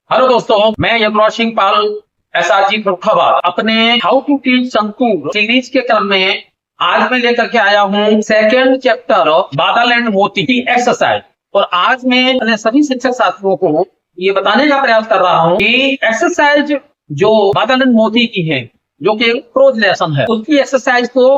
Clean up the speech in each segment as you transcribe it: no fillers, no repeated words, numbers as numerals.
Hello दोस्तों, मैं यमराज सिंह पाल SRG Farrukhabad अपने हाउ टू टीच शंकु सीरीज के क्रम में आज मैं लेकर के आया हूँ सेकेंड चैप्टर बादल एंड मोती की एक्सरसाइज। और आज मैं अपने सभी शिक्षक साथियों को ये बताने का प्रयास कर रहा हूँ कि एक्सरसाइज जो बादल एंड मोती की है, जो कि प्रोज लेसन है, उसकी एक्सरसाइज को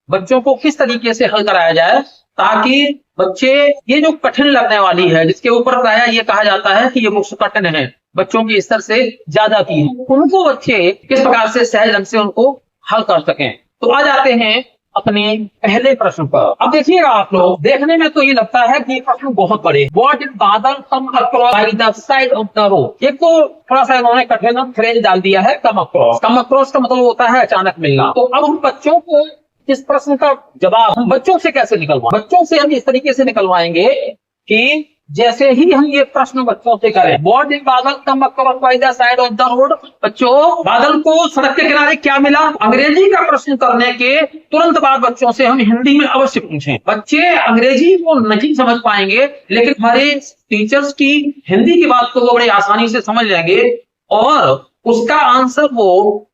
बच्चों को किस तरीके से हल कराया जाए ताकि बच्चे ये जो कठिन लगने वाली है, जिसके ऊपर प्रायः ये कहा जाता है कि ये मुझसे कठिन है, बच्चों के स्तर से ज्यादा की है, उनको बच्चे किस प्रकार से सहज ढंग से उनको हल कर सकें। तो आ जाते हैं अपने पहले प्रश्न पर। अब देखिएगा, आप लोग देखने में तो ये लगता है कि प्रश्न बहुत बड़े। व्हाट इज बादल come across by the side of the road. एक तो थोड़ा सा इन्होंने कठिन फ्रेज डाल दिया है, कम अक्रॉस। कम अक्रॉस का मतलब होता है अचानक मिलना। तो अब हम बच्चों को इस प्रश्न का जवाब हम बच्चों से कैसे निकलवाएं? बच्चों से हम इस तरीके से निकलवाएंगे कि जैसे ही हम ये प्रश्न बच्चों से करें, व्हाट इज बादल come across by the side of the road. बच्चों, बादल को सड़क के किनारे क्या मिला? अंग्रेजी का प्रश्न करने के तुरंत बाद बच्चों से हम हिंदी में अवश्य पूछें। बच्चे अंग्रेजी को नहीं समझ पाएंगे, लेकिन हमारे टीचर्स की हिंदी की बात को वो बड़ी आसानी से समझ लेंगे और उसका आंसर वो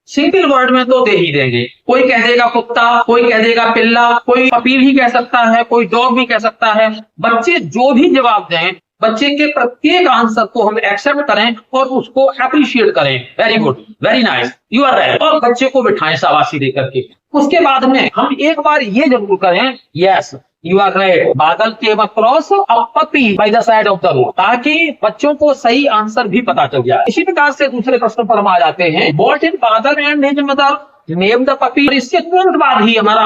सिंगल वर्ड में तो दे ही देंगे। कोई कह देगा कुत्ता, कोई कह देगा पिल्ला, कोई पपी भी कह सकता है, कोई डॉग भी कह सकता है। बच्चे जो भी जवाब दें, बच्चे के प्रत्येक आंसर को हम एक्सेप्ट करें और उसको अप्रिशिएट करें। Very good, very nice, you are right, और बच्चे को बिठाएं शाबाशी देकर के। उसके बाद में हम एक बार ये जरूर करें, यस यू आर राइट, बादल came across a puppy by the side of the road, ताकि बच्चों को सही आंसर भी पता चल जाए। इसी प्रकार से दूसरे प्रश्न पर हम आ जाते हैं। व्हाट इज बादल and his mother name the puppy. इसके तुरंत बाद ही हमारा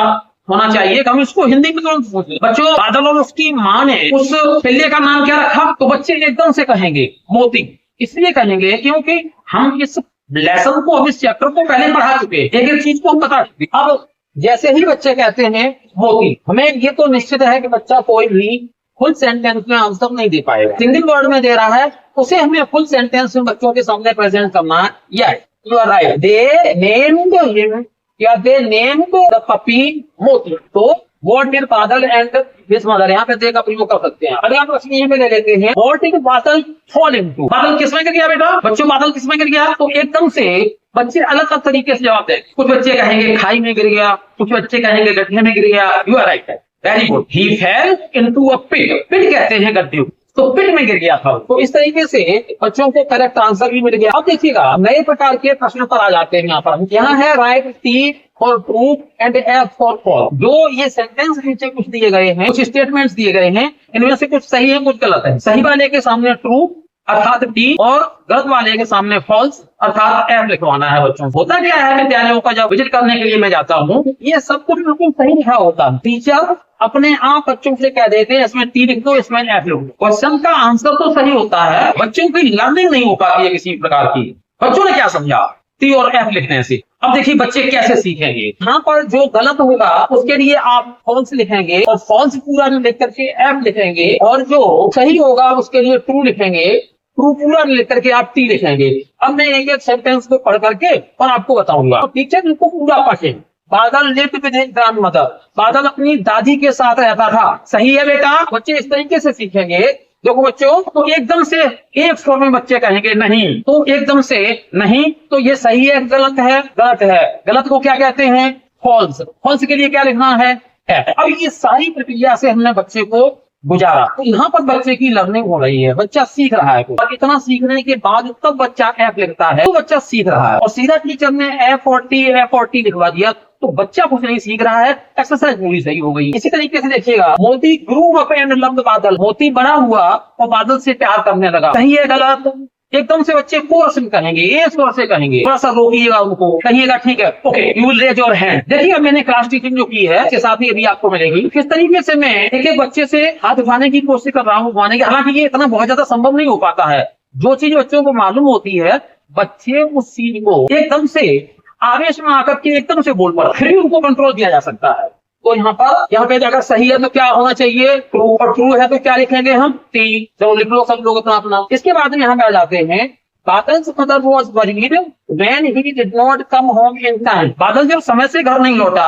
होना चाहिए कि हम इसको हिंदी में तुरंत पूछ लें। बच्चों, बादल और उसकी माँ ने उस पिल्ले का नाम क्या रखा? तो बच्चे एकदम से कहेंगे मोती। इसलिए कहेंगे क्योंकि हम इस लेसन को, हम इस चैप्टर को पहले पढ़ा चुके, एक एक चीज को हम बता चुके। अब जैसे ही बच्चे कहते हैं मोती, हमें ये तो निश्चित है कि बच्चा कोई भी फुल सेंटेंस में आंसर नहीं दे पाएगा। सिंगल वर्ड में दे रहा है, उसे हमें फुल सेंटेंस में बच्चों के सामने प्रेजेंट करना है। Yes you are right, they named him या they named the puppy Moti. तो what did Badal and his mother, यहाँ पे दे का प्रयोग कर सकते हैं। अगला प्रश्न यहीं पे ले लेते हैं, व्हाट डिड बादल फॉल इनटू। बादल किसमें गिर गया बेटा? बच्चों, बादल किसमें गिर गया? तो एकदम से बच्चे अलग अलग तरीके से जवाब दें। कुछ बच्चे कहेंगे खाई में गिर गया, कुछ बच्चे कहेंगे गड्ढे में गिर गया। You are right, very good. He fell into a pit. Pit कहते हैं गड्ढे, तो पिट में गिर गया था। तो इस तरीके से बच्चों को करेक्ट आंसर भी मिल गया। अब देखिएगा, नए प्रकार के प्रश्न पर आ जाते हैं। यहाँ पर यहाँ है right T for true and F for false. जो ये सेंटेंस नीचे कुछ दिए गए हैं, कुछ स्टेटमेंट्स दिए गए हैं, इनमें से कुछ सही है, कुछ गलत है। सही वाले के सामने ट्रू अर्थात टी और गलत वाले के सामने फॉल्स अर्थात एफ लिखवाना है बच्चों को। होता क्या है, विद्यालयों का जब विजिट करने के लिए मैं जाता हूँ, ये सब कुछ बिल्कुल सही लिखा होता है। टीचर अपने आप बच्चों से कह देते हैं इसमें टी लिख दो, इसमें एफ लिख दो। क्वेश्चन का आंसर तो सही होता है, बच्चों की लर्निंग नहीं हो पाती है किसी प्रकार की। बच्चों ने क्या समझा टी और एफ लिखने से? अब देखिए बच्चे कैसे सीखेंगे। यहाँ पर जो गलत होगा उसके लिए आप फॉल्स लिखेंगे और फॉल्स पूरा लिख करके एफ लिखेंगे, और जो सही होगा उसके लिए ट्रू लिखेंगे, ट्रू पूरा लिख करके आप टी लिखेंगे। अब मैं एक एक सेंटेंस को पढ़ करके और आपको बताऊंगा। तो टीचर इनको पूरा पढ़े। बादल लिव्ड विद हिज ग्रैंडमदर। बादल अपनी दादी के साथ रहता था। सही है बेटा? बच्चे इस तरीके से सीखेंगे। देखो बच्चों, तो एकदम से एक स्वर में बच्चे कहेंगे नहीं, तो एकदम से नहीं, तो ये सही है, गलत है, गलत है। गलत को क्या कहते हैं? फॉल्स। फॉल्स के लिए क्या लिखना है? एफ। अब ये सारी प्रक्रिया से हमने बच्चे को गुजारा, तो यहाँ पर बच्चे की लर्निंग हो रही है, बच्चा सीख रहा है। और इतना सीखने के बाद तब बच्चा एफ लिखता है, तो बच्चा सीख रहा है। और सीधा टीचर ने एफ और टी लिखवा दिया, तो बच्चा कुछ नहीं सीख रहा है, एक्सरसाइज पूरी सही हो गई। इसी तरीके से देखिएगा, मोती ग्रू अप एंड लव्ड बादल। मोती बड़ा हुआ और बादल से प्यार करने लगा। सही है, गलत? एकदम से बच्चे कोर्स में कहेंगे, ये स्वर से कहेंगे, थोड़ा सा रोकिएगा उनको, कहिएगा ठीक है, okay, you will raise your hand. देखिए मैंने क्लास टीचिंग जो की है, इसके साथ ही अभी आपको मिलेगी। किस तरीके से मैं एक एक बच्चे से हाथ उठाने की कोशिश कर रहा हूँ, उठाने की। हालांकि ये इतना बहुत ज्यादा संभव नहीं हो पाता है। जो चीज बच्चों को मालूम होती है, बच्चे उस चीज को एकदम से आवेश में आकर के एकदम से बोल पड़ा, फिर भी उनको कंट्रोल किया जा सकता है। तो यहाँ पे अगर सही है तो क्या होना चाहिए? ट्रू। और ट्रू है तो क्या लिखेंगे हम? टी। चलो लिख लो सब लोग अपना अपना। इसके बाद में यहाँ पे आ जाते हैं, Badal's mother was worried when he did not come home in time. Badal जब समय से घर नहीं लौटा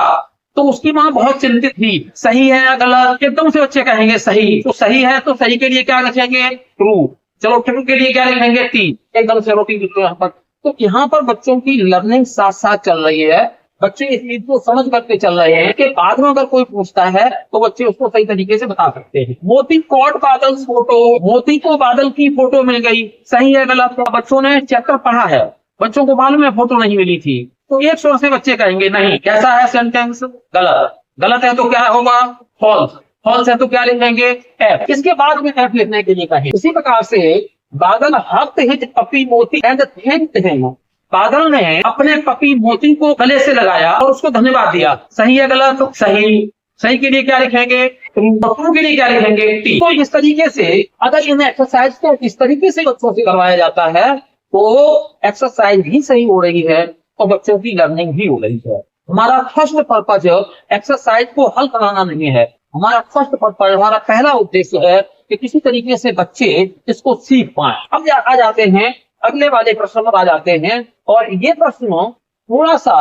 तो उसकी माँ बहुत चिंतित थी। सही है या गलत? एकदम से बच्चे कहेंगे सही। तो सही है तो सही के लिए क्या लिखेंगे? ट्रू। चलो ट्रू के लिए क्या लिखेंगे? टी। एकदम से रोटी लिखते हैं यहाँ पर। तो यहाँ पर बच्चों की लर्निंग साथ साथ चल रही है, बच्चे इस चीज को समझ करके चल रहे हैं कि बाद में अगर कोई पूछता है तो बच्चे उसको सही तरीके से बता सकते हैं। मोती कॉट बादल फोटो, मोती को बादल की फोटो मिल गई, सही है गलत? बच्चों ने चैप्टर पढ़ा है, बच्चों को मालूम है फोटो नहीं मिली थी, तो एक शोर से बच्चे कहेंगे नहीं। कैसा है सेंटेंस? गलत। गलत है तो क्या होगा? फॉल्स। फॉल्स है तो क्या लिखेंगे? एफ। इसके बाद में एफ लिखने के लिए कहें। इसी प्रकार से बादल हक हिट पपी मोती एंड थैंक्ड हिम, बादल ने अपने पपी मोती को गले से लगाया और उसको धन्यवाद दिया। सही है गलत? सही। सही के लिए क्या लिखेंगे? ट्रू के लिए क्या लिखेंगे? टी। तो इस तरीके से अगर इन एक्सरसाइज को इस तरीके से बच्चों से करवाया जाता है तो एक्सरसाइज भी सही हो रही है और बच्चों की लर्निंग भी हो रही है। हमारा फर्स्ट पर्पज एक्सरसाइज को हल कराना नहीं है, हमारा फर्स्ट पर्पज, हमारा पहला उद्देश्य है कि किसी तरीके से बच्चे इसको सीख पाए। अब आ जाते हैं अगले वाले प्रश्न पर आ जाते हैं, और ये प्रश्न थोड़ा सा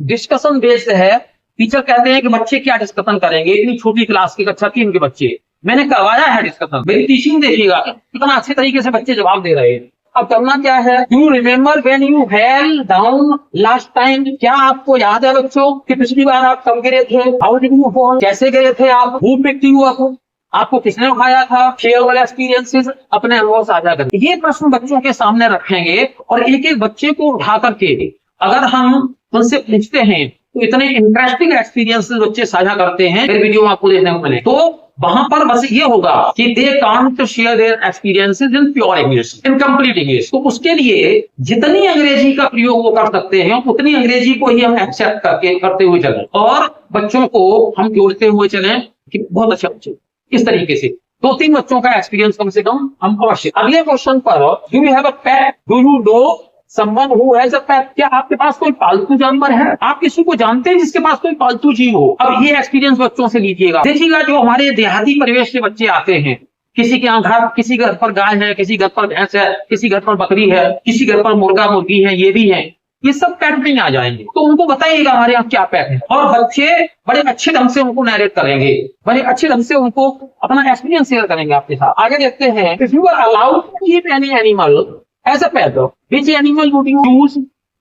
डिस्कशन बेस्ड है। टीचर कहते हैं कि बच्चे क्या डिस्कशन करेंगे, इतनी छोटी क्लास की कक्षा 3 के बच्चे, मैंने करवाया है डिस्कशन। मेरी टीचिंग देखिएगा कितना अच्छे तरीके से बच्चे जवाब दे रहे हैं। अब करना क्या है? You remember when you fell down last time, क्या आपको याद है बच्चों कि पिछली बार आप कब गिरे थे? हाउ डिड यू फॉल, कैसे गिरे थे आप? हु पिक्ड यू अप, आपको किसने उठाया था? शेयर वाले एक्सपीरियंसेस, अपने अनुभव साझा करें। ये प्रश्न बच्चों के सामने रखेंगे और एक एक बच्चे को उठा करके अगर हम उनसे पूछते हैं तो इतने इंटरेस्टिंग एक्सपीरियंसेस बच्चे साझा करते हैं, मेरे वीडियो में आपको देखने को मिले। तो वहां पर बस ये होगा कि they can't share their experiences in pure English, in complete English. तो उसके लिए जितनी अंग्रेजी का प्रयोग वो कर सकते हैं उतनी अंग्रेजी को ही हम एक्सेप्ट करते हुए चलें और बच्चों को हम जोड़ते हुए चलें कि बहुत अच्छा बच्चे। इस तरीके से 2-3 बच्चों का एक्सपीरियंस कम से कम हम अवश्य। अगले क्वेश्चन पर, do you have a pet, do you know someone who has a pet, क्या आपके पास कोई पालतू जानवर है? आप किसी को जानते हैं जिसके पास कोई पालतू जीव हो? अब ये एक्सपीरियंस बच्चों से लीजिएगा। देखिएगा जो हमारे देहाती परिवेश से बच्चे आते हैं, किसी के यहाँ घर, किसी घर पर गाय है, किसी घर पर भैंस है, किसी घर पर बकरी है, किसी घर पर मुर्गा मुर्गी है, ये भी है, ये सब पेट में आ जाएंगे। तो उनको बताइएगा हमारे यहाँ क्या पेट है, और बच्चे बड़े अच्छे ढंग से उनको नैरेट करेंगे, बड़े अच्छे ढंग से उनको अपना एक्सपीरियंस शेयर करेंगे आपके साथ। आगे देखते हैं, if you are allowed to keep any animal as a pet, which animal would you choose?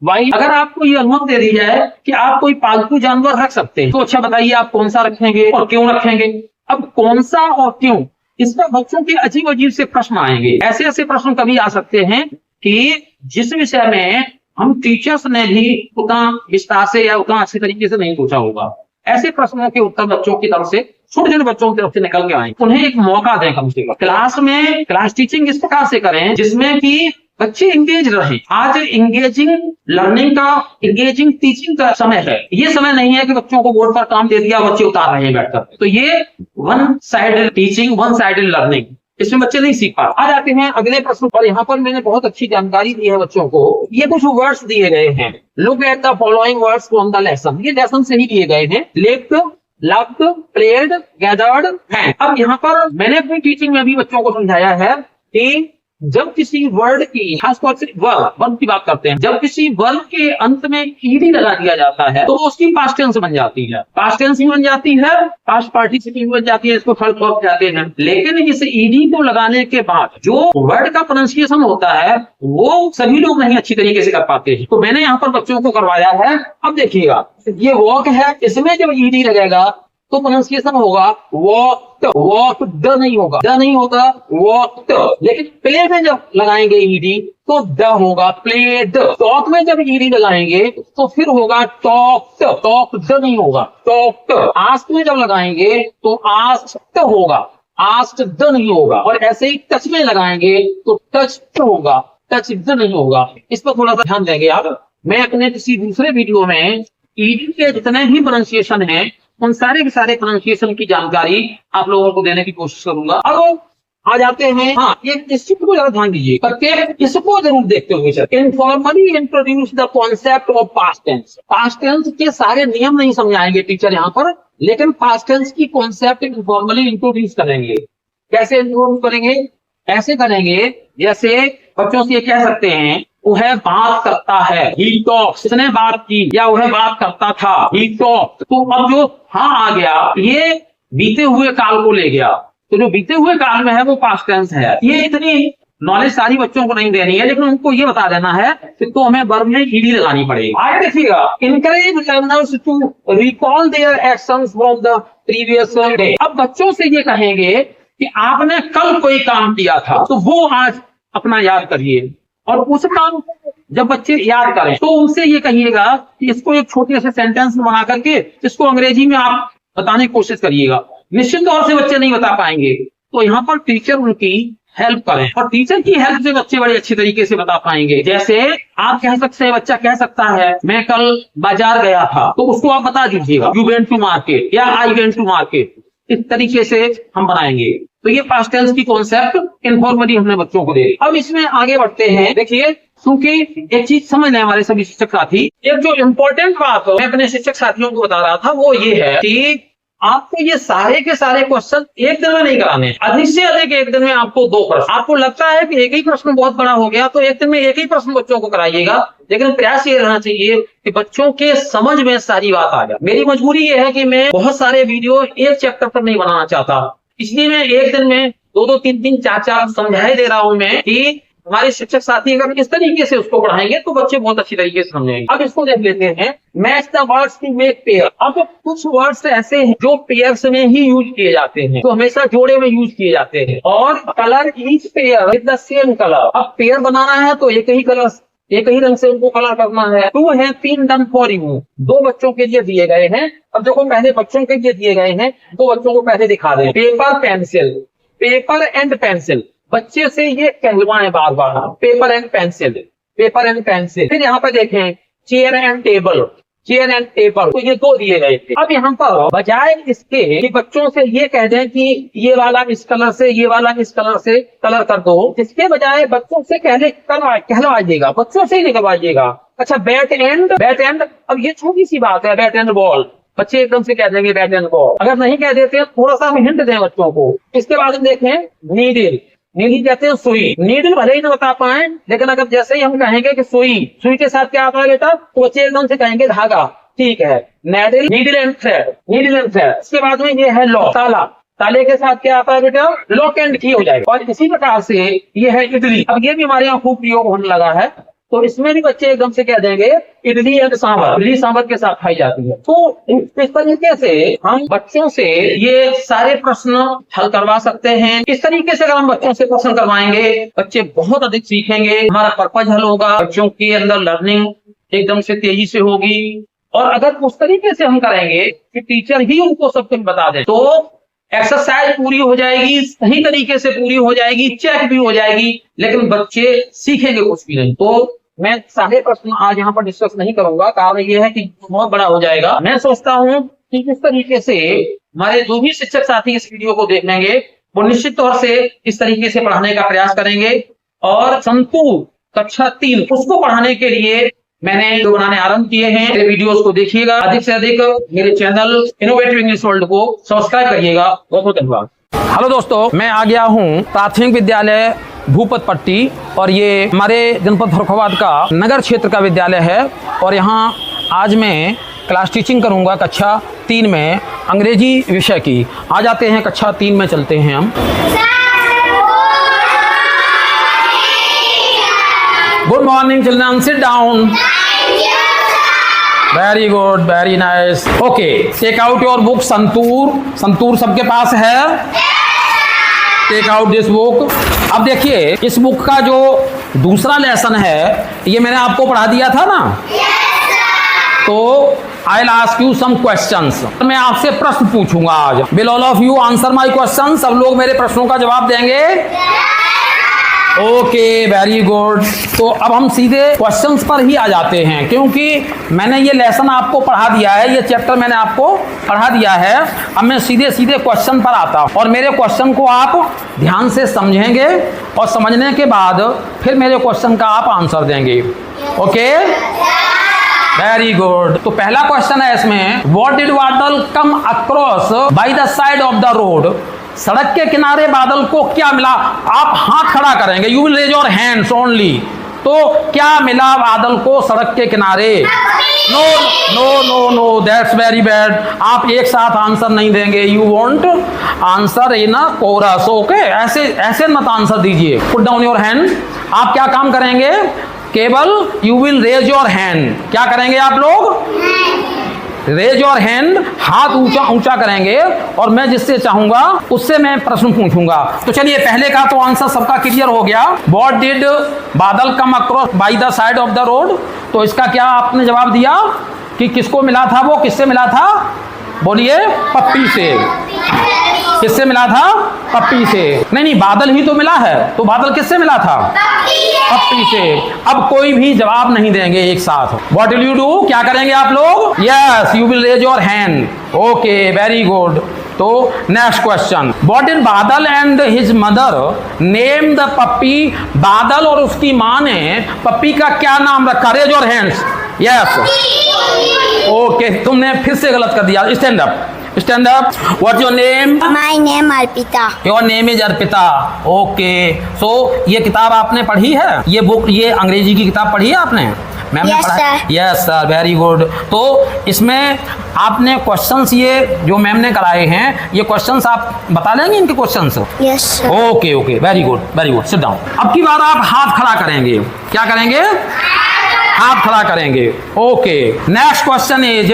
Why? अगर आपको ये अनुमति दे दी जाए कि आप कोई पालतू जानवर रख सकते हैं तो अच्छा बताइए आप कौन सा रखेंगे और क्यों रखेंगे? अब कौन सा और क्यों, इस पर बच्चों के अजीब अजीब से प्रश्न आएंगे। ऐसे ऐसे प्रश्न कभी आ सकते हैं कि जिस विषय में हम टीचर्स ने भी उतना विस्तार से या उतना अच्छे तरीके से नहीं पूछा होगा। ऐसे प्रश्नों के उत्तर बच्चों की तरफ से, छोटे छोटे बच्चों की तरफ से निकल के आए, उन्हें एक मौका दें कम से कम। क्लास में क्लास टीचिंग इस प्रकार से करें जिसमें कि बच्चे इंगेज रहे। आज इंगेजिंग लर्निंग का, इंगेजिंग टीचिंग का समय है। ये समय नहीं है कि बच्चों को बोर्ड पर काम दे दिया, बच्चे उतार रहे हैं बैठकर। तो ये one sided teaching, one sided learning, इसमें बच्चे नहीं सीख पा। आ जाते हैं अगले प्रश्न पर। यहाँ पर मैंने बहुत अच्छी जानकारी दी है बच्चों को। ये कुछ वर्ड्स दिए गए हैं, look at the following words from the lesson. ये लेसन से ही दिए गए हैं, left, loved, played, gathered, hand. अब यहाँ पर मैंने अपनी टीचिंग में भी बच्चों को समझाया है कि जब किसी वर्ड की, खासतौर से वर्ब की बात करते हैं, जब किसी वर्ब के अंत में ईडी लगा दिया जाता है तो उसकी पास्ट टेंस बन जाती है। पास्ट टेंस भी बन जाती है, पास्ट पार्टिसिपल भी बन जाती है, इसको थर्ड फॉर्म जाते हैं। लेकिन इस ईडी को लगाने के बाद जो वर्ड का प्रोनाउंसिएशन होता है वो सभी लोग नहीं अच्छी तरीके से कर पाते हैं। तो मैंने यहाँ पर बच्चों को करवाया है। अब देखिएगा, ये वॉक है, इसमें जब ईडी लगेगा तो प्रोनाउंसिएशन होगा वॉक्ड, वॉक्ड नहीं होगा, द नहीं होगा, वॉक्ड। लेकिन प्ले में जब लगाएंगे ईडी तो द होगा, प्लेड। टॉक में जब ईडी लगाएंगे तो फिर होगा टॉक्ड, टॉक्ड नहीं होगा, टॉक्ड। आस्क में जब लगाएंगे तो आस्क्ड होगा, आस्क्ड नहीं होगा। और ऐसे ही टच में लगाएंगे तो टच्ड होगा, टच्ड नहीं होगा। इस पर थोड़ा सा ध्यान देंगे आप। मैं अपने किसी दूसरे वीडियो में ईडी के जितने भी प्रोनाउंसिएशन हैं उन सारे के सारे प्रोनाउंसिएशन की जानकारी आप लोगों को देने की कोशिश करूंगा। अब आ जाते हैं, हाँ, ये इस चीज को जरा ध्यान दीजिए, प्रत्येक इसको जरूर देखते हुए sir. Informally introduce the concept of past tense. Past tense के सारे नियम नहीं समझाएंगे टीचर यहाँ पर, लेकिन पास्ट टेंस की कॉन्सेप्ट इनफॉर्मली इंट्रोड्यूस करेंगे। कैसे इंट्रोड्यूस करेंगे? ऐसे करेंगे जैसे बच्चों से ये कह सकते हैं, वह बात करता है, ही टॉक्स, इसने बात की, या वह बात करता था, ही टॉक्ड। तो अब जो हाँ आ गया ये बीते हुए काल को ले गया, तो जो बीते हुए काल में है वो पास्ट टेंस है। ये इतनी नॉलेज सारी बच्चों को नहीं देनी है, लेकिन उनको ये बता देना है कि तो हमें वर्ब में ईडी लगानी पड़ेगी। आगे देखिएगा, encourage learners to recall their actions from the previous day. अब बच्चों से ये कहेंगे कि आपने कल कोई काम किया था तो वो आज अपना याद करिए, और उस काम को जब बच्चे याद करें तो उनसे ये कहिएगा कि इसको एक छोटे से सेंटेंस में बना करके इसको अंग्रेजी में आप बताने की कोशिश करिएगा। निश्चित तौर से बच्चे नहीं बता पाएंगे, तो यहाँ पर टीचर उनकी हेल्प करें, और टीचर की हेल्प से बच्चे बड़े अच्छे तरीके से बता पाएंगे। जैसे आप कह सकते हैं, बच्चा कह सकता है मैं कल बाजार गया था, तो उसको आप बता दीजिएगा यू वेंट टू मार्केट या आई वेंट टू मार्केट। इस तरीके से हम बनाएंगे। तो ये पास्ट टेंस की कॉन्सेप्ट इनफॉर्मली हमने बच्चों को दे। अब इसमें आगे बढ़ते हैं। देखिए, क्योंकि एक चीज समझ लें हमारे सभी शिक्षक साथी, एक जो इम्पोर्टेंट बात मैं अपने शिक्षक साथियों को बता रहा था वो ये है कि आपको ये सारे के सारे क्वेश्चन एक दिन में नहीं कराने, अधिक से अधिक एक दिन में आपको 2 प्रश्न। आपको लगता है कि एक ही प्रश्न बहुत बड़ा हो गया तो एक दिन में एक ही प्रश्न बच्चों को कराइएगा, लेकिन प्रयास ये रहना चाहिए कि बच्चों के समझ में सारी बात आ जाए। मेरी मजबूरी ये है कि मैं बहुत सारे वीडियो एक चैप्टर पर नहीं बनाना चाहता, इसलिए मैं एक दिन में 2-2, 3-3, 4-4 समझाए दे रहा हूं मैं कि हमारे शिक्षक साथी अगर इस तरीके से उसको पढ़ाएंगे तो बच्चे बहुत अच्छी तरीके से समझेंगे। अब इसको देख लेते हैं, match the words to make pair. अब कुछ वर्ड्स ऐसे हैं जो पेयर्स में ही यूज किए जाते हैं, तो हमेशा जोड़े में यूज किए जाते हैं। और colour each pair with the same colour. अब पेयर बनाना है तो एक ही कलर, एक ही रंग से उनको कलर करना है। 2 है 3 डन फॉर यू, 2 बच्चों के लिए दिए गए हैं। अब देखो, पहले बच्चों के लिए दिए गए हैं, 2 बच्चों को पहले दिखा दें। Paper pencil, paper and pencil, बच्चे से ये कहलवाएं बार बार, paper and pencil, paper and pencil. फिर यहाँ पर देखें chair and table, chair and table, तो ये 2 दिए गए थे। अब यहाँ पर बजाय इसके कि बच्चों से ये कह दें कि ये वाला इस कलर से, ये वाला इस कलर से कलर कर दो, इसके बजाय बच्चों से कहलवाइएगा, बच्चों से ही निकलवाइएगा। अच्छा, बैट एंड, बैट एंड, अब ये छोटी सी बात है, बैट एंड बॉल, बच्चे एकदम से कह देंगे बैट एंड बॉल। अगर नहीं कह देते थोड़ा सा हम हिंट दें बच्चों को। इसके बाद हम देखें नीडल, नीडल कहते हैं सुई। नीडल भले ही ना बता पाए, लेकिन अगर जैसे ही हम कहेंगे कि सुई, सुई के साथ क्या आता है बेटा, तो बच्चे एकदम से कहेंगे धागा, ठीक है। Needle, needle and thread, needle and thread. इसके बाद में ये है लॉक, ताला, ताले के साथ क्या आता है बेटा, लॉक एंड की हो जाएगा। और इसी प्रकार से ये है इडली। अब ये भी हमारे यहाँ खूब प्रयोग होने लगा है, तो इसमें भी बच्चे एकदम से कह देंगे इडली एंड सांभर, इडली सांभर के साथ खाई जाती है। तो इस तरीके से हम बच्चों से ये सारे प्रश्न हल करवा सकते हैं। इस तरीके से अगर हम बच्चों से प्रश्न करवाएंगे, बच्चे बहुत अधिक सीखेंगे, हमारा पर्पज हल होगा, बच्चों के अंदर लर्निंग एकदम से तेजी से होगी। और अगर उस तरीके से हम करेंगे कि टीचर ही उनको सब कुछ बता दे, तो एक्सरसाइज पूरी हो जाएगी, सही तरीके से पूरी हो जाएगी, चेक भी हो जाएगी, लेकिन बच्चे सीखेंगे कुछ भी नहीं। तो मैं सारे प्रश्न आज यहाँ पर डिस्कस नहीं करूंगा, कारण ये है कि बहुत बड़ा हो जाएगा। मैं सोचता हूँ कि इस तरीके से हमारे जो भी शिक्षक साथी इस वीडियो को देख लेंगे, वो निश्चित तौर से इस तरीके से पढ़ाने का प्रयास करेंगे। और संतूर कक्षा 3 उसको पढ़ाने के लिए मैंने जो बनाने आरंभ किए हैं, मेरे वीडियोस को देखिएगा, अधिक से अधिक मेरे चैनल इनोवेटिव इंग्लिश वर्ल्ड को सब्सक्राइब करिएगा। बहुत बहुत धन्यवाद। हेलो दोस्तों, मैं आ गया हूँ प्राथमिक विद्यालय भूपत पट्टी, और ये हमारे जनपद फर्रुखाबाद का नगर क्षेत्र का विद्यालय है। और यहाँ आज मैं क्लास टीचिंग करूँगा कक्षा 3 में अंग्रेजी विषय की। आ जाते हैं कक्षा 3 में, चलते हैं हम। Good morning children, sit down. Very good, very nice. Okay, take out your book Santoor. Santoor सबके पास है? Take out this book. अब देखिए, इस बुक का जो दूसरा लेसन है, ये मैंने आपको पढ़ा दिया था ना। तो I will ask you some questions. मैं आपसे प्रश्न पूछूंगा आज। Will all of you answer my question? सब लोग मेरे प्रश्नों का जवाब देंगे? Okay, very good. तो अब हम सीधे क्वेश्चंस पर ही आ जाते हैं, क्योंकि मैंने ये लेसन आपको पढ़ा दिया है, ये चैप्टर मैंने आपको पढ़ा दिया है। अब मैं सीधे सीधे क्वेश्चन पर आता हूँ, और मेरे क्वेश्चन को आप ध्यान से समझेंगे, और समझने के बाद फिर मेरे क्वेश्चन का आप आंसर देंगे। Okay, very good. तो पहला क्वेश्चन है इसमें, व्हाट डिड बादल come across by the side of the road? सड़क के किनारे बादल को क्या मिला? आप हाथ खड़ा करेंगे, you will raise your hands only. तो तो क्या मिला बादल को सड़क के किनारे? No no no no, that's very bad. आप एक साथ आंसर नहीं देंगे। You won't answer in a chorus, okay? ऐसे ऐसे मत आंसर दीजिए। Put down your hand. आप क्या काम करेंगे? केवल you will raise your hand. क्या करेंगे आप लोग? रेज योर हैंड, हाथ ऊंचा ऊंचा करेंगे और मैं जिससे चाहूंगा उससे मैं प्रश्न पूछूंगा। तो चलिए, पहले का तो आंसर सबका क्लियर हो गया। व्हाट डिड बादल come across by the side of the road? तो इसका क्या आपने जवाब दिया कि किसको मिला था? वो किससे मिला था? बोलिए। पप्पी से। किससे मिला था? पप्पी से। नहीं, बादल ही तो मिला है, तो बादल किससे मिला था? पप्पी से। अब कोई भी जवाब नहीं देंगे एक साथ। What will you do? क्या करेंगे आप लोग? Yes, you will raise your hand. Okay, very good. तो next question, what did Badal and his mother name the puppy? Badal और उसकी माँ ने पप्पी का क्या नाम रखा? Raise your hands. Yes, okay, तुमने फिर से गलत कर दिया। Stand up, stand up. What's your name? My name Arpita. Your name is Arpita. Okay, so ये किताब आपने पढ़ी है? ये बुक, ये अंग्रेजी की किताब पढ़ी है आपने? मैम ने Yes, पढ़ा? sir. Yes sir, very good. तो इसमें आपने क्वेश्चंस ये जो मैम ने कराए हैं, ये क्वेश्चंस आप बता लेंगे इनके questions? Yes sir. Okay okay, very good very good. Sit down. अब की बार आप हाथ खड़ा करेंगे। क्या करेंगे? हाथ खड़ा करेंगे। Okay, next question is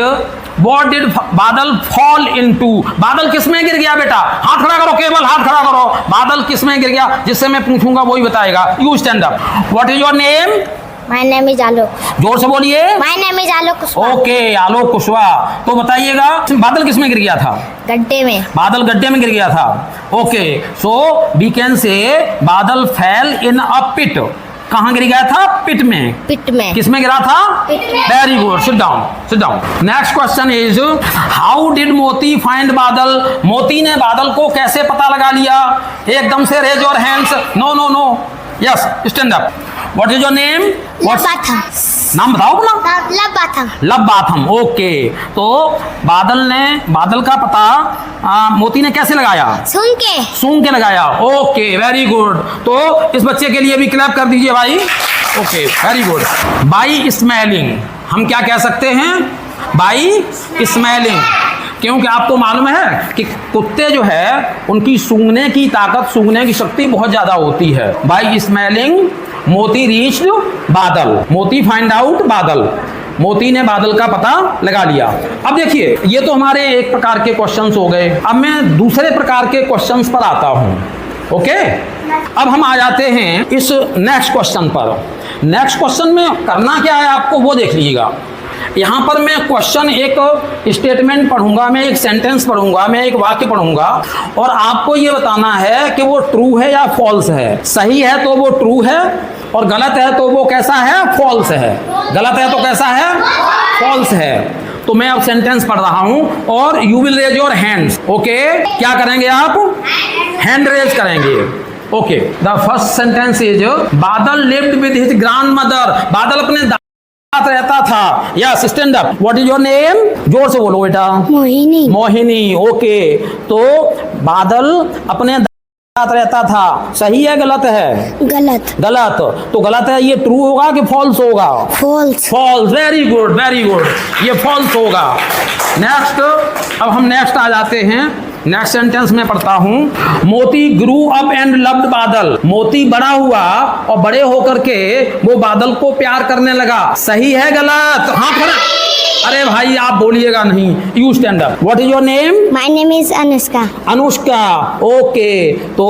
what did बादल फॉल इनटू? बादल किस में गिर गया बेटा? हाथ खड़ा करो, केवल हाथ खड़ा करो। बादल किस में गिर गया? जिससे मैं पूछूंगा वही बताएगा। You stand up. What is your name? My name is Alok. जोर से बोलिए। My name is Alok Kushwaha. Okay, Alok Kushwaha. तो बताइएगा, बादल किस में गिर गया था? गड्ढे में। बादल गड्ढे में गिर गया था। Okay, so we can say बादल फेल इन अ पिट। कहाँ गिर गया था? पिट में। पिट में। किस में गिरा था? पिट में। Very good, sit down, sit down. Next question is how did मोती फाइंड बादल? मोती ने बादल को कैसे पता लगा लिया? एकदम से raise your hands. No no no, yes, stand up. What is your name? लबाथम। नाम बताओ अपना। लबाथम। लबाथम। ओके, तो बादल का पता मोती ने कैसे लगाया? सुन के। सूंघ के लगाया। Okay, very good. तो इस बच्चे के लिए भी क्लैप कर दीजिए भाई। Okay, very good. By smelling हम क्या कह सकते हैं? By smelling. क्योंकि आपको मालूम है कि कुत्ते जो है उनकी सूंघने की ताकत, सूंघने की शक्ति बहुत ज्यादा होती है। बाई स्मेलिंग मोती रीच्ड बादल। मोती फाइंड आउट बादल। मोती ने बादल का पता लगा लिया। अब देखिए, ये तो हमारे एक प्रकार के क्वेश्चंस हो गए। अब मैं दूसरे प्रकार के क्वेश्चंस पर आता हूं। ओके, अब हम आ जाते हैं इस नेक्स्ट क्वेश्चन पर। नेक्स्ट क्वेश्चन में करना क्या है आपको वो देख लीजिएगा। यहाँ पर मैं क्वेश्चन, एक स्टेटमेंट पढ़ूंगा, मैं एक सेंटेंस पढ़ूंगा, मैं एक वाक्य पढ़ूंगा और आपको ये बताना है कि वो ट्रू है या फॉल्स है। सही है तो वो ट्रू है और गलत है तो वो कैसा है? फॉल्स है। गलत है तो कैसा है? फॉल्स है। तो मैं अब सेंटेंस पढ़ रहा हूं और you will raise your hands. Okay, क्या करेंगे आप? हैंड रेज करेंगे। Okay, the first sentence is Badal lived with his grandmother. Badal अपने रहता था। Yes, stand up. What is your name? जोर से बोलो बेटा। मोहिनी। मोहिनी। ओके, तो बादल अपने साथ रहता था। सही है गलत है? गलत। गलत। तो गलत है, ये ट्रू होगा कि फॉल्स होगा? False. False. Very good very good, ये फॉल्स होगा। नेक्स्ट, अब हम नेक्स्ट आ जाते हैं। नेक्स्ट सेंटेंस में पढ़ता हूं। मोती ग्रू अप एंड लव्ड बादल। मोती बड़ा हुआ और बड़े होकर के वो बादल को प्यार करने लगा। सही है गलत? हाँ खड़ा। अरे भाई आप बोलिएगा नहीं। You stand up. What is your name? My name is Anushka. Anushka. Okay, तो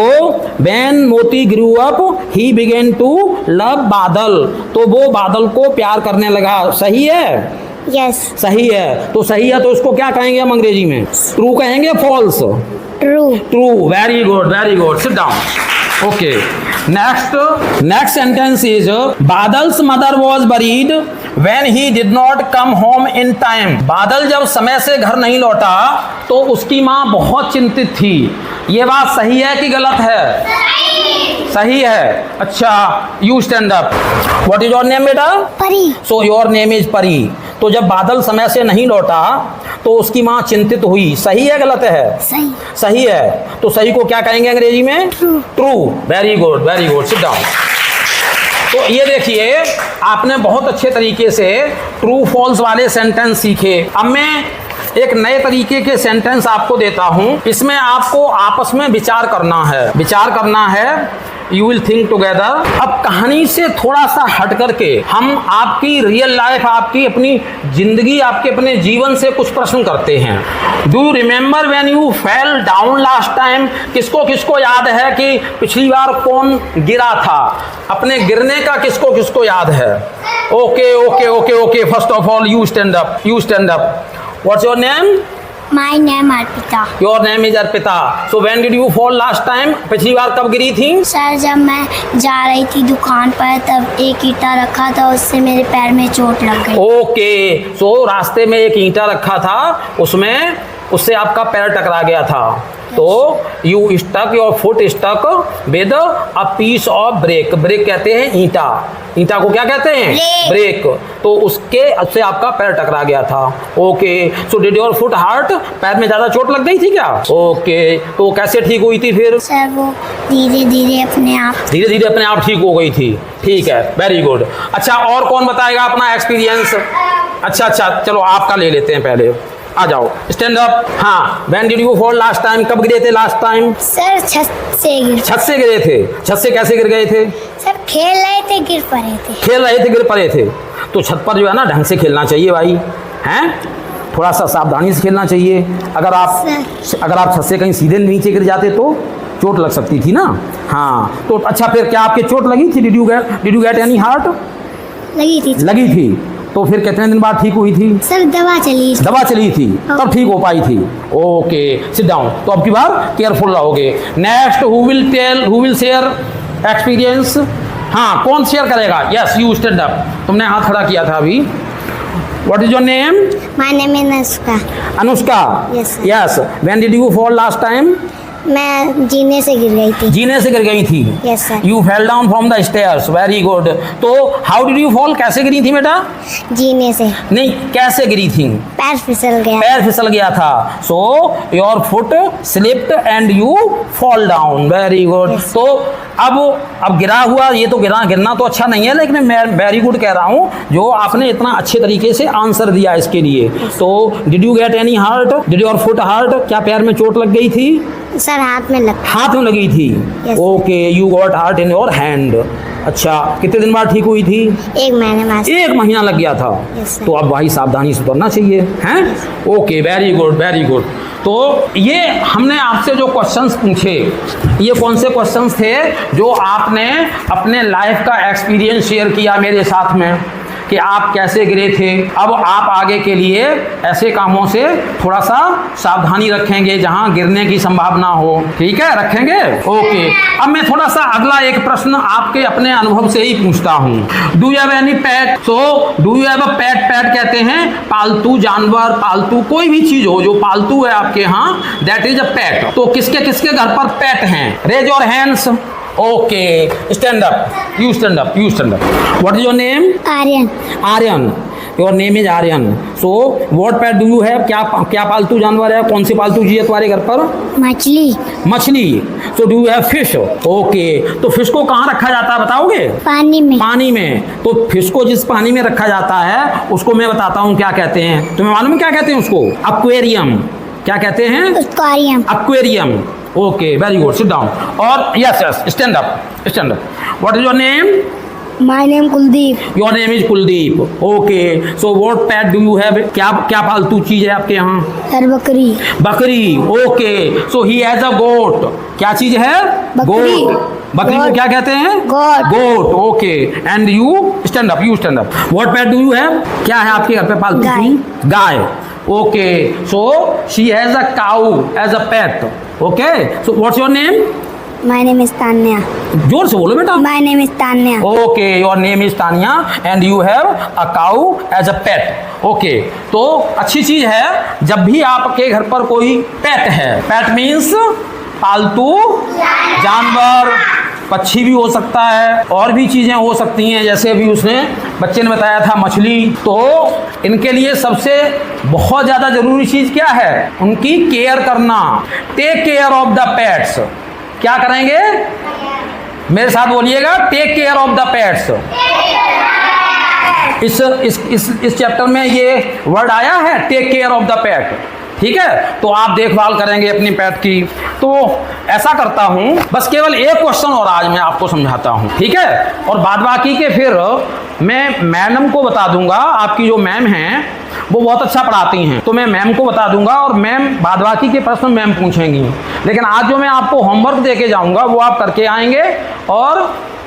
when Moti grew up he began to love Badal. तो वो बादल को प्यार करने लगा। सही है? Yes। सही है। तो सही है तो इसको क्या कहेंगे हम अंग्रेजी में? ट्रू कहेंगे? False? True। True. Very good very good, sit down. Okay, next sentence is Badal's mother was buried when he did not come home in time. Badal जब समय से घर नहीं लौटा तो उसकी माँ बहुत चिंतित थी। ये बात सही है कि गलत है? सही है। अच्छा, you stand up. What is your name बेटा? परी। सो योर नेम इज परी। तो जब बादल समय से नहीं लौटा तो उसकी माँ चिंतित हुई। सही है गलत है? सही। सही है। तो सही को क्या कहेंगे अंग्रेजी में? True. True. Very good very good, sit down. तो ये देखिए, आपने बहुत अच्छे तरीके से ट्रू फॉल्स वाले सेंटेंस सीखे। अब मैं एक नए तरीके के सेंटेंस आपको देता हूं। इसमें आपको आपस में विचार करना है। You will think together. अब कहानी से थोड़ा सा हट करके हम आपकी रियल लाइफ, आपकी अपनी जिंदगी, आपके अपने जीवन से कुछ प्रश्न करते हैं। Do you remember when you fell down last time? किसको किसको याद है कि पिछली बार कौन गिरा था? अपने गिरने का किसको किसको याद है? Okay okay okay okay, first of all you stand up, what's your name? My name Arpita. Your name is Arpita. So when did you fall last time? पिछली बार कब गिरी थी? सर, जब मैं जा रही थी दुकान पर तब एक ईंटा रखा था, उससे मेरे पैर में चोट लग गई। ओके, सो रास्ते में एक ईंटा रखा था, उससे आपका पैर टकरा गया था। तो you stuck, your foot stuck with a piece of brick. Brick कहते हैं ईंटा को क्या कहते हैं? ब्रेक। तो उससे आपका पैर टकरा गया था। Okay, so did your foot hurt? पैर में ज्यादा चोट लग गई थी क्या? ओके, तो कैसे ठीक हुई थी फिर? सर, वो धीरे धीरे अपने आप ठीक हो गई थी। ठीक है, वेरी गुड। अच्छा, और कौन बताएगा अपना एक्सपीरियंस? अच्छा, चलो आपका ले लेते हैं पहले। आ जाओ, स्टैंड अप। हाँ, when did you fall last time? कब गिरे थे लास्ट टाइम? सर, छत से गिरे थे। छत से कैसे गिर गए थे? सर, खेल रहे थे, गिर पड़े थे। तो छत पर जो है ना, ढंग से खेलना चाहिए भाई, हैं? थोड़ा सा सावधानी से खेलना चाहिए। अगर आप छत से कहीं सीधे नीचे गिर जाते तो चोट लग सकती थी ना। हाँ, तो अच्छा, फिर क्या आपके चोट लगी थी? Did you get any hurt? लगी थी। तो फिर कितने दिन बाद ठीक हुई थी? सर, दवा चली थी तब ठीक हो पाई थी। Okay, sit down. तो अब की बार केयरफुल रहोगे। Next, who will share experience? हाँ, कौन शेयर करेगा? Yes, you stand up. तुमने हाथ खड़ा किया था अभी। What is your name? My name is Anushka. Yes. When did you fall last time? मैं जीने से गिर गई थी। Yes sir. You fell down from the stairs. Very good. तो हाउ डिड यू फॉल? कैसे गिरी थी बेटा? जीने से नहीं, कैसे गिरी थी? पैर फिसल गया था। So your foot slipped and you fall down. Very good. तो अब गिरा हुआ, ये तो गिरना तो अच्छा नहीं है, लेकिन मैं वेरी गुड कह रहा हूँ जो आपने इतना अच्छे तरीके से आंसर दिया इसके लिए। तो did you get any hurt? Did your foot hurt? क्या पैर में चोट लग गई थी? सर, हाथ में लगी थी। Yes. Okay, you got hurt in your hand. अच्छा, कितने दिन बाद ठीक हुई थी? 1 महीने बाद। 1 महीना लग गया था। Yes, तो अब भाई सावधानी से करना चाहिए, हैं? Okay, very good. तो ये हमने आपसे जो क्वेश्चंस पूछे, ये कौन से क्वेश्चंस थे जो आपने अपने लाइफ का एक्सपीरियंस शेयर किया मेरे साथ में कि आप कैसे गिरे थे। अब आप आगे के लिए ऐसे कामों से थोड़ा सा सावधानी रखेंगे जहां गिरने की संभावना हो। ठीक है, रखेंगे? ओके। अब मैं थोड़ा सा अगला एक प्रश्न आपके अपने अनुभव से ही पूछता हूं। Do you have any pet? So do you have a pet? Pet कहते हैं पालतू जानवर, पालतू कोई भी चीज हो जो पालतू है आपके यहाँ, दैट इज अ पेट। तो किसके किसके घर पर पेट हैं? Raise your hands. Okay, stand up. You stand up. What is your name? Aryan. Your name is Aryan. So, what pet do you have? क्या पालतू जानवर है? कौन सी पालतू चीज है तुम्हारे घर पर? मछली. So, do you have fish? Okay. तो फिश को कहाँ रखा जाता है बताओगे? पानी में. तो फिश को जिस पानी में रखा जाता है उसको मैं बताता हूँ क्या कहते हैं। तुम्हें मालूम है क्या कहते हैं उसको? एक्वेरियम. क्या कहते हैं? Aquarium. Okay, very good, sit down. और yes, stand up. What is your name? My name Kuldeep. Your name is Kuldeep. Okay, so what pet do you have? क्या पालतू चीज है आपके यहाँ? सर, बकरी. Okay, so he has a goat. क्या चीज है? गोट. बकरी को क्या कहते हैं? Goat. Okay, and you stand up. What pet do you have? क्या है आपके घर पे पालतू? गाय. Okay, so she has a cow as a pet. Okay, so what's your name? My name is Tanya. जोर से बोलो बेटा. My name is Tanya. Okay, your name is Tanya and you have a cow as a pet. Okay, तो अच्छी चीज है जब भी आपके घर पर कोई पेट है. पेट मीन्स पालतू जानवर. पक्षी भी हो सकता है, और भी चीजें हो सकती हैं, जैसे अभी बच्चे ने बताया था मछली. तो इनके लिए सबसे बहुत ज्यादा जरूरी चीज क्या है? उनकी केयर करना. Take care of the pets. क्या करेंगे? मेरे साथ बोलिएगा, take care of the pets. इस चैप्टर में ये वर्ड आया है, take care of the pet. ठीक है, तो आप देखभाल करेंगे अपनी पेट की। तो ऐसा करता हूं, बस केवल एक क्वेश्चन और आज मैं आपको समझाता हूं, ठीक है, और बाद बाकी के फिर मैं मैडम को बता दूंगा। आपकी जो मैम हैं वो बहुत अच्छा पढ़ाती हैं, तो मैं मैम को बता दूंगा और मैम बाद बाकी के प्रश्न मैम पूछेंगी। लेकिन आज जो मैं आपको होमवर्क दे के जाऊंगा वो आप करके आएंगे और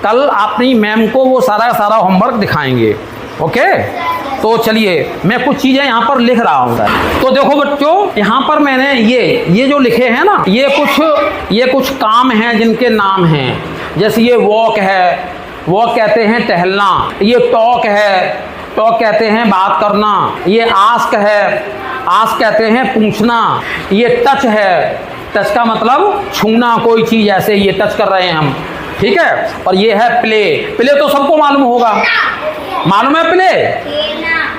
कल अपनी मैम को वो सारा होमवर्क दिखाएंगे। ओके, तो चलिए मैं कुछ चीज़ें यहाँ पर लिख रहा हूँ। तो देखो बच्चों, यहाँ पर मैंने ये जो लिखे हैं ना, ये कुछ काम हैं जिनके नाम हैं। जैसे ये वॉक है, वॉक कहते हैं टहलना। ये टॉक है, टॉक कहते हैं बात करना। ये आस्क है, आस्क कहते हैं पूछना। ये टच है, टच का मतलब छूना कोई चीज़, ऐसे ये टच कर रहे हैं हम। ठीक है, और ये है प्ले। प्ले तो सबको मालूम होगा, मालूम है प्ले,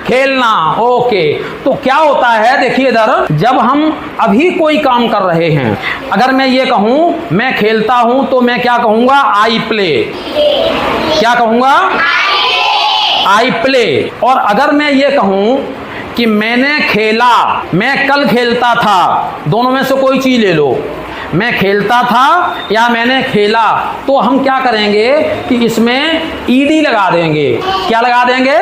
खेलना। ओके, तो क्या होता है देखिए इधर, जब हम अभी कोई काम कर रहे हैं, अगर मैं ये कहूं मैं खेलता हूं तो मैं क्या कहूंगा, आई प्ले। क्या कहूंगा, आई प्ले। और अगर मैं ये कहूं कि मैंने खेला, मैं कल खेलता था, दोनों में से कोई चीज ले लो, मैं खेलता था या मैंने खेला, तो हम क्या करेंगे कि इसमें ईडी लगा देंगे। क्या लगा देंगे,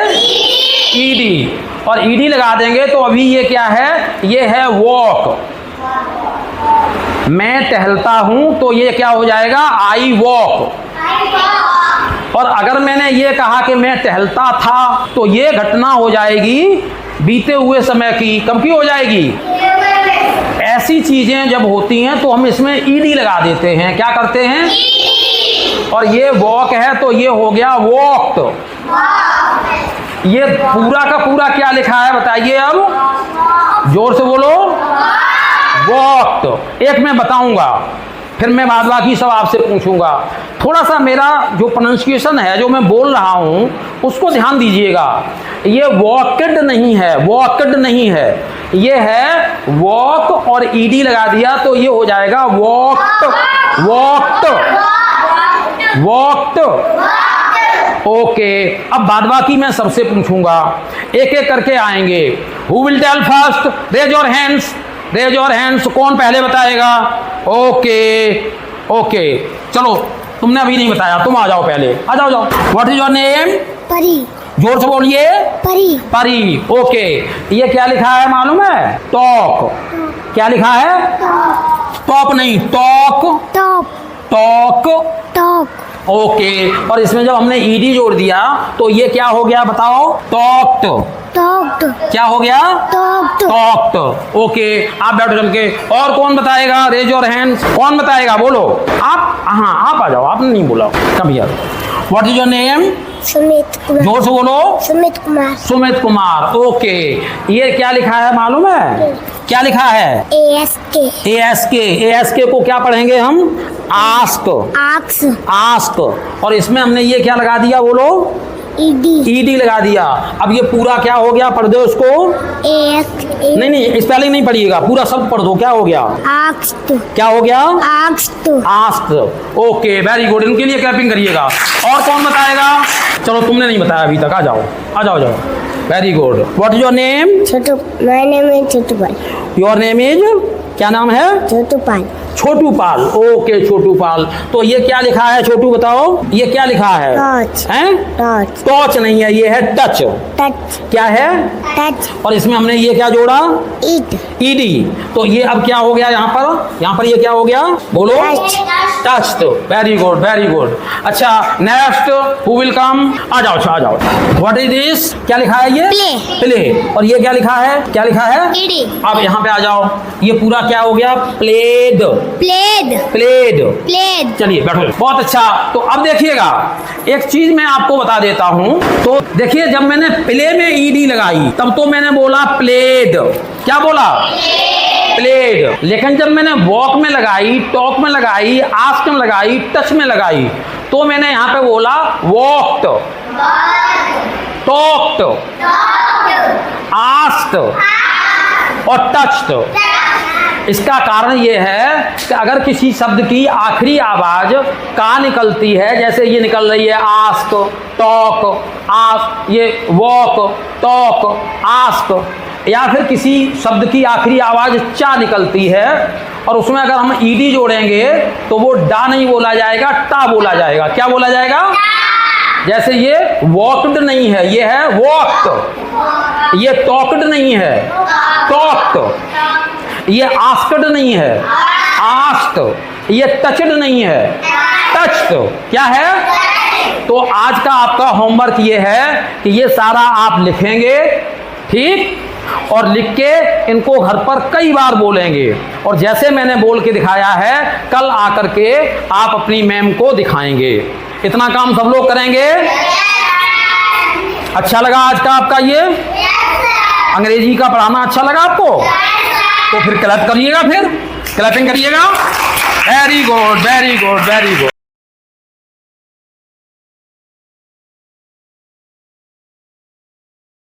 ईडी। और ईडी लगा देंगे तो अभी ये क्या है, ये है वॉक। मैं टहलता हूं तो ये क्या हो जाएगा, आई वॉक। और अगर मैंने ये कहा कि मैं टहलता था तो ये घटना हो जाएगी बीते हुए समय की, कब की हो जाएगी। ऐसी चीजें जब होती हैं तो हम इसमें ईडी लगा देते हैं। क्या करते हैं, और ये वॉक है तो ये हो गया वॉक्ड। ये पूरा का पूरा क्या लिखा है बताइए, अब जोर से बोलो, वॉक्ड। एक मैं बताऊंगा, फिर मैं बाद बाकी सब आपसे पूछूंगा। थोड़ा सा मेरा जो प्रोनाउंसिएशन है, जो मैं बोल रहा हूं, उसको ध्यान दीजिएगा। ये वॉकड नहीं है, वॉकड नहीं है, ये है वॉक और ईडी लगा दिया तो ये हो जाएगा वॉक्ड, वॉक्ड, वॉक्ड। ओके, अब बाद बाकी मैं सबसे पूछूंगा, एक एक करके आएंगे। Who will tell first, raise your hands, raise your hands. कौन पहले बताएगा। ओके ओके, चलो तुमने अभी नहीं बताया, तुम आ जाओ पहले, आ जाओ जाओ। व्हाट इज योर नेम, परी। जोर से बोलिए, परी। परी। ओके, ये क्या लिखा है मालूम है, टॉक। क्या लिखा है, टॉप नहीं, talk, top, talk, talk. Okay, और इसमें जब हमने ईडी जोड़ दिया तो ये क्या हो गया बताओ, टॉक्ड। टॉक्ड। क्या हो गया, टॉक्ड। टॉक्ड। ओके, आप बैठो जम के। और कौन बताएगा, रेज योर हैंड्स। कौन बताएगा, बोलो आप। हाँ, आप आ जाओ, आपने नहीं बोला कभी यार। What is your name, Sumit Kumar. जोर से बोलो, सुमित कुमार। सुमित कुमार। ओके, ये क्या लिखा है मालूम है, क्या लिखा है, ASK। ASK। ASK को क्या पढ़ेंगे हम, आस्क, आक्स। आस्क। और इसमें हमने ये क्या लगा दिया, बोलो, ED। ईडी लगा दिया। अब ये पूरा क्या हो गया, पढ़ दो उसको। ASK। नहीं, स्पेलिंग नहीं पढ़िएगा, पूरा सब पढ़ दो। क्या हो गया, आक्स्ट। क्या हो गया, आक्स्ट। आस्क। ओके, वेरी गुड, इनके लिए क्लैपिंग करिएगा। और कौन बताएगा, चलो तुमने नहीं बताया अभी तक, आ जाओ आ जाओ जाओ। Very good. What is your name, Chhotu. My name is Chhotu Pal. Your name is, क्या नाम है, छोटू पाल। छोटू पाल। ओके, छोटू पाल। तो ये क्या लिखा है, छोटू बताओ, ये क्या लिखा है, टॉर्च। हैं, टॉर्च। टॉर्च नहीं है, ये है टच। टच। क्या है, टच। और इसमें हमने ये क्या जोड़ा, ईट। ईडी। तो ये अब क्या हो गया, यहाँ पर ये क्या हो गया, बोलो, touch. Touch. Very good, very good. अच्छा, नेक्स्ट हु विल कम, आ जाओ आ जाओ। व्हाट इज दिस, क्या लिखा है ये, प्ले। प्ले। और ये क्या लिखा है, क्या लिखा है, ईडी। अब यहाँ पे आ जाओ, ये पूरा क्या हो गया, प्लेड, प्लेड। प्लेड। प्लेड। चलिए बैठो, बहुत अच्छा। तो अब देखिएगा, एक चीज मैं आपको बता देता हूं। तो देखिए, जब मैंने प्ले में ईडी लगाई तब तो मैंने बोला प्लेड। क्या बोला, प्लेड। लेकिन जब मैंने वॉक में लगाई, टॉक में लगाई, आस्क में लगाई, टच में लगाई, तो मैंने यहां पे बोला वॉक्ड, टॉक्ड, आस्क्ड और टच्ड। इसका कारण ये है कि अगर किसी शब्द की आखिरी आवाज का निकलती है, जैसे ये निकल रही है आस्क, टॉक, आस्क, ये वॉक, टॉक, आस्क, या फिर किसी शब्द की आखिरी आवाज चा निकलती है और उसमें अगर हम ईडी जोड़ेंगे तो वो डा नहीं बोला जाएगा, टा बोला जाएगा। क्या बोला जाएगा? जैसे ये वॉकड नहीं है, ये है वॉक्ड। ये टॉक्ड नहीं है, टॉक्ड। ये आस्क्ड नहीं है, आस्क्ड। ये टचड नहीं है, टच्ड। क्या है? तो आज का आपका होमवर्क ये है कि ये सारा आप लिखेंगे, ठीक, और लिख के इनको घर पर कई बार बोलेंगे, और जैसे मैंने बोल के दिखाया है कल आकर के आप अपनी मैम को दिखाएंगे। इतना काम सब लोग करेंगे? अच्छा लगा आज का आपका ये अंग्रेजी का पढ़ाना? अच्छा लगा आपको? तो फिर क्लैप करिएगा, फिर क्लैपिंग करिएगा। Very good, very good, very good.